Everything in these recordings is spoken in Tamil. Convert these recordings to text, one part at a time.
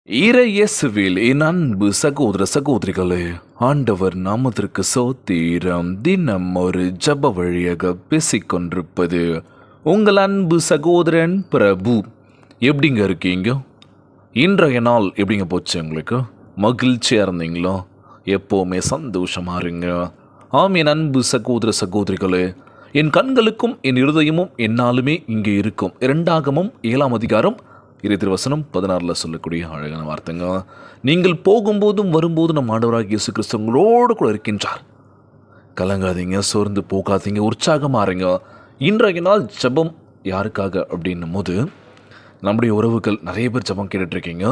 இறையேசுவில் என் அன்பு சகோதர சகோதரிகளே, ஆண்டவர் நாமத்திற்கு சோத்திரம். தினம் ஒரு ஜப வழியாக பேசிக்கொண்டிருப்பது உங்கள் அன்பு சகோதரன் பிரபு. எப்படிங்க இருக்கீங்க? இன்றைய நாள் எப்படிங்க போச்சு? உங்களுக்கு மகிழ்ச்சியாக இருந்தீங்களோ? எப்போவுமே சந்தோஷமாக இருங்க. ஆம், என் அன்பு சகோதர சகோதரிகளே, என் கண்களுக்கும் என் இருதயமும் என்னாலுமே இங்கே இருக்கும். 2 7 அதிகாரம் 16 சொல்லக்கூடிய அழகான வார்த்தைங்க. நீங்கள் போகும்போதும் வரும்போதும் நம் ஆண்டவராகிய இயேசு கிறிஸ்து உங்களோடு கூட இருக்கின்றார். கலங்காதீங்க, சோர்ந்து போகாதீங்க, உற்சாகமாக இருங்க. இன்றைய நாள் ஜபம் யாருக்காக அப்படின்னும் போது, நம்முடைய உறவுகள் நிறைய பேர் ஜபம் கேட்டுட்ருக்கீங்க.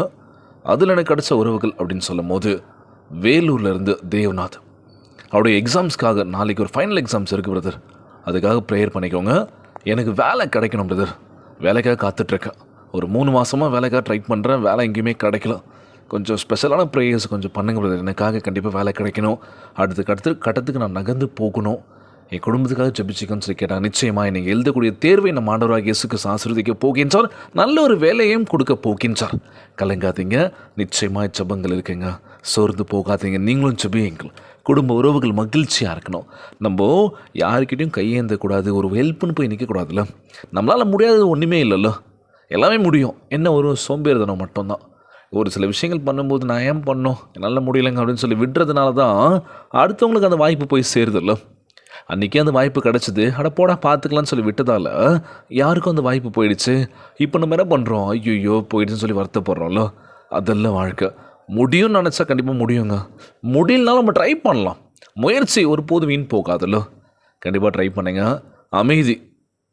அதில் எனக்கு கிடச்ச உறவுகள் அப்படின்னு சொல்லும் போது, வேலூர்லேருந்து தேவநாத் அவருடைய எக்ஸாம்ஸ்க்காக நாளைக்கு ஒரு ஃபைனல் எக்ஸாம்ஸ் இருக்குது பிரதர், அதுக்காக ப்ரேயர் பண்ணிக்கோங்க. எனக்கு வேலை கிடைக்கணும் பிரதர், வேலைக்காக காத்துட்ருக்கேன். ஒரு 3 மாதமாக வேலைக்காக ட்ரை பண்ணுறேன், வேலை எங்கேயுமே கிடைக்கல. கொஞ்சம் ஸ்பெஷலான ப்ரேயர்ஸ் கொஞ்சம் பண்ணுங்க பிரதர், எனக்காக கண்டிப்பாக வேலை கிடைக்கணும். அடுத்த கட்டத்துக்கு நான் நகர்ந்து போகணும். என் குடும்பத்துக்காக ஜெபிச்சிக்கன்னு சொல்லி கேட்டாங்க. நிச்சயமாக நீங்கள் எழுதக்கூடிய தேர்வை நம்ம ஆண்டவராகிய இயேசுக்கு ஆசீர்வதிக்க போகின்றார். நல்ல ஒரு வேலையும் கொடுக்க போகின்றார். கலங்காதீங்க, நிச்சயமாக ஜெபங்கள் இருக்குங்க. சோர்ந்து போகாதீங்க, நீங்களும் ஜெபியுங்கள். குடும்ப உறவுகள் மகிழ்ச்சியாக இருக்கணும். நம்ம யாருக்கிட்டையும் கையேந்தக்கூடாது, ஒரு ஹெல்ப்புன்னு போய் நிற்கக்கூடாதுல்ல. நம்மளால் முடியாதது ஒன்றுமே இல்லைல்ல, எல்லாமே முடியும். என்ன ஒரு சோம்பேறித்தனம் மட்டும்தான். ஒரு சில விஷயங்கள் பண்ணும்போது நான் ஏன் பண்ணோம், என்னால் முடியலைங்க அப்படின்னு சொல்லி விடுறதுனால தான் அடுத்தவங்களுக்கு அந்த வாய்ப்பு போய் சேருதில்ல. அன்றைக்கே அந்த வாய்ப்பு கிடச்சிது, போடா பார்த்துக்கலான்னு சொல்லி விட்டதால் யாருக்கும் அந்த வாய்ப்பு போயிடுச்சு. இப்போ நம்ம என்ன பண்ணுறோம், ஐயோ போயிடுச்சுன்னு சொல்லி வருத்தப்படுறோம்ல. அதெல்லாம் வாழ்க்கை. முடியும்னு நினச்சா கண்டிப்பாக முடியுங்க. முடியலனாலும் நம்ம ட்ரை பண்ணலாம். முயற்சி ஒருபோதும் வீண் போகாதுல்ல. கண்டிப்பாக ட்ரை பண்ணுங்க. அமைதி.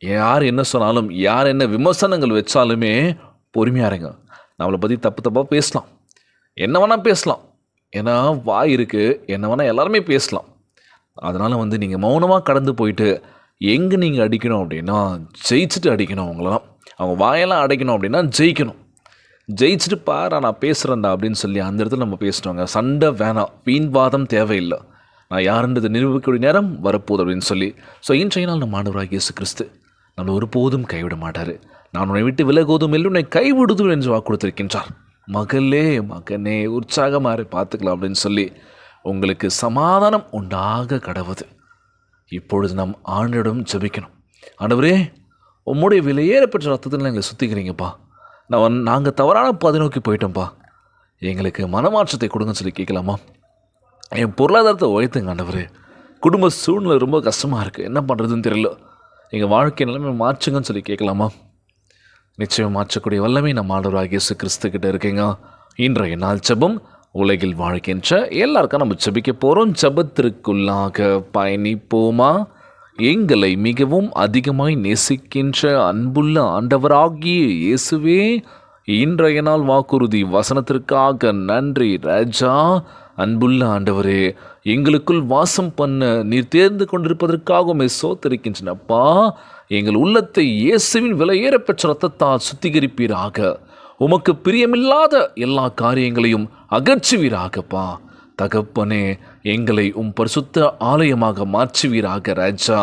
யார் என்ன சொன்னாலும், யார் என்ன விமர்சனங்கள் வச்சாலுமே பொறுமையாக இருங்க. நம்மளை பற்றி தப்பாக பேசலாம், என்ன வேணால் பேசலாம். ஏன்னா வாய் இருக்குது, என்ன வேணால் எல்லாருமே பேசலாம். அதனால் நீங்கள் மௌனமாக கடந்து போயிட்டு எங்கே நீங்கள் அடிக்கணும் அப்படின்னா ஜெயிச்சுட்டு அடிக்கணும். அவங்களெல்லாம் அவங்க வாயெல்லாம் அடைக்கணும் அப்படின்னா ஜெயிக்கணும். ஜெயிச்சுட்டு பாரு நான் பேசுகிறேன்டா அப்படின்னு சொல்லி அந்த இடத்துல நம்ம பேசிட்டோங்க. சண்டை வேணாம், வீண்வாதம் தேவையில்லை. நான் யாருன்றது நிரூபிக்கக்கூடிய நேரம் வரப்போகுது அப்படின்னு சொல்லி. ஸோ இன்றைய நாள் நம்ம ஆண்டவராகிய இயேசு கிறிஸ்து நம்மளை ஒருபோதும் கைவிட மாட்டார். நான் உன்னை விட்டு விலகுவதும் இல்லை, உன்னை கைவிடுதும் என்று வாக்கு கொடுத்திருக்கின்றார். மகளே மகனே உற்சாகமாக பார்த்துக்கலாம் அப்படின்னு சொல்லி உங்களுக்கு சமாதானம் உண்டாக கடவுது. இப்பொழுது நாம் ஆண்டவரிடம் ஜெபிக்கணும். ஆண்டவரே, உம்முடைய விலையேறப்பெற்ற ரத்தத்தில் எங்களை சுத்திக்கிறீங்கப்பா. நாங்கள் தவறான பாதை நோக்கி போயிட்டோம்ப்பா, எங்களுக்கு மனமாற்றத்தை கொடுங்கன்னு சொல்லி கேட்கலாமா? என் பொருளாதாரத்தை உயர்த்துங்க ஆண்டவரே. குடும்ப சூழ்நிலை ரொம்ப கஷ்டமாக இருக்குது, என்ன பண்ணுறதுன்னு தெரியல, எங்கள் வாழ்க்கை நிலைமை மாற்றுங்கன்னு சொல்லி கேட்கலாமா? நிச்சயம் மாற்றக்கூடிய வல்லமை நம்ம ஆண்டவராகிய இயேசு கிறிஸ்துக்கிட்ட இருக்குங்க. இன்றைய நாள் ஜெபம் உலகில் வாழ்கின்ற எல்லாருக்கும் நம்ம ஜெபிக்க போகிறோம். ஜெபத்திற்குள்ளாக பயணிப்போமா? எங்களை மிகவும் அதிகமாய் நேசிக்கின்ற அன்புள்ள ஆண்டவராகிய இயேசுவே, இன்றைய நாள் வாக்குறுதி வசனத்திற்காக நன்றி ராஜா. அன்புள்ள ஆண்டவரே, எங்களுக்குள் வாசம் பண்ண நீர் தேர்ந்து கொண்டிருப்பதற்காக சோத்தரிக்கின்றனப்பா. எங்கள் உள்ளத்தை இயேசுவின் விலையேறப்பெற்ற ரத்தத்தால் சுத்திகரிப்பீராக. உமக்கு பிரியமில்லாத எல்லா காரியங்களையும் அகற்றுவீராகப்பா. தகப்பனே, எங்களை பரிசுத்த ஆலயமாக மாற்றுவீராக ராஜா.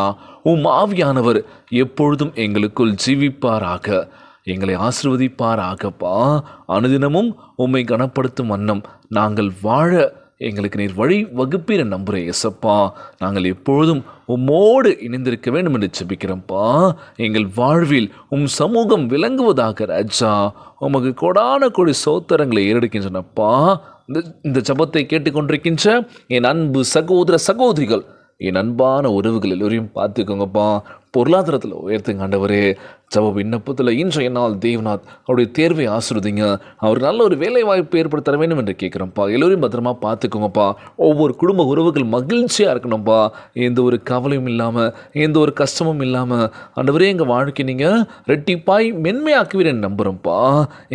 ஆவியானவர் எப்பொழுதும் எங்களுக்குள் ஜீவிப்பாராக, எங்களை ஆசீர்வதிப்பாராகப்பா. அனுதினமும் உம்மை கனப்படுத்தும் வண்ணம் நாங்கள் வாழ எங்களுக்கு நீர் வழி வகுப்பீர நம்புகிறேன் எசப்பா. நாங்கள் எப்பொழுதும் உம்மோடு இணைந்திருக்க வேண்டும் என்று ஜெபிக்கிறோம்ப்பா. எங்கள் வாழ்வில் சமூகம் விளங்குவதாக ராஜா. உமக்கு கொடான கொடி சோத்திரங்களை ஏறெடுக்கின்றனப்பா. இந்த ஜபத்தை கேட்டுக்கொண்டிருக்கின்ற என் அன்பு சகோதர சகோதரிகள், என் அன்பான உறவுகள் எல்லோரையும் பார்த்துக்கோங்கப்பா. பொருளாதாரத்தில் உயர்த்துங்க ஆண்டவரே. ஜப விண்ணப்பத்தில் இன்றைய நாள் தேவநாத் அவருடைய தேர்வை ஆசிர்வதிங்க. அவர் நல்ல ஒரு வேலை வாய்ப்பு ஏற்படுத்த வேண்டும் என்று கேட்குறோம்ப்பா. எல்லோரையும் பத்திரமா பார்த்துக்கோங்கப்பா. ஒவ்வொரு குடும்ப உறவுகள் மகிழ்ச்சியாக இருக்கணும்ப்பா. எந்த ஒரு கவலையும் இல்லாமல், எந்த ஒரு கஷ்டமும் இல்லாமல் ஆண்டவரே எங்கள் வாழ்க்கை நீங்கள் ரெட்டிப்பாய் மென்மையாக்குவீரன் நம்புகிறோம்ப்பா.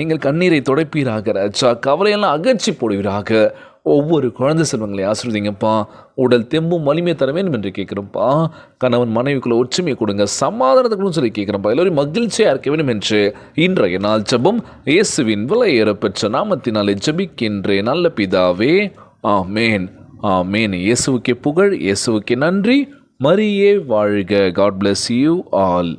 எங்கள் கண்ணீரை துடைப்பீராக ராஜா. கவலையெல்லாம் அகற்றி போடுவீராக. ஒவ்வொரு குழந்தை செல்வங்களை ஆசிர்வதிங்கப்பா. உடல் தெம்பும் வலிமையை தர வேண்டும் என்று கேட்குறோம்ப்பா. கணவன் மனைவிக்குள்ள ஒற்றுமையை கொடுங்க, சமாதானத்துக்குன்னு சொல்லி கேட்குறோம்ப்பா. எல்லோரும் மகிழ்ச்சியாக இருக்க வேண்டும் என்று இன்றைய நாள் ஜெபம் இயேசுவின் விலையேறப்பெற்ற நாமத்தினாலே ஜெபிக்கின்றேன் நல்ல பிதாவே, ஆமேன் ஆமேன். இயேசுவுக்கே புகழ், இயேசுவுக்கே நன்றி. மரியே வாழ்க. God bless you all.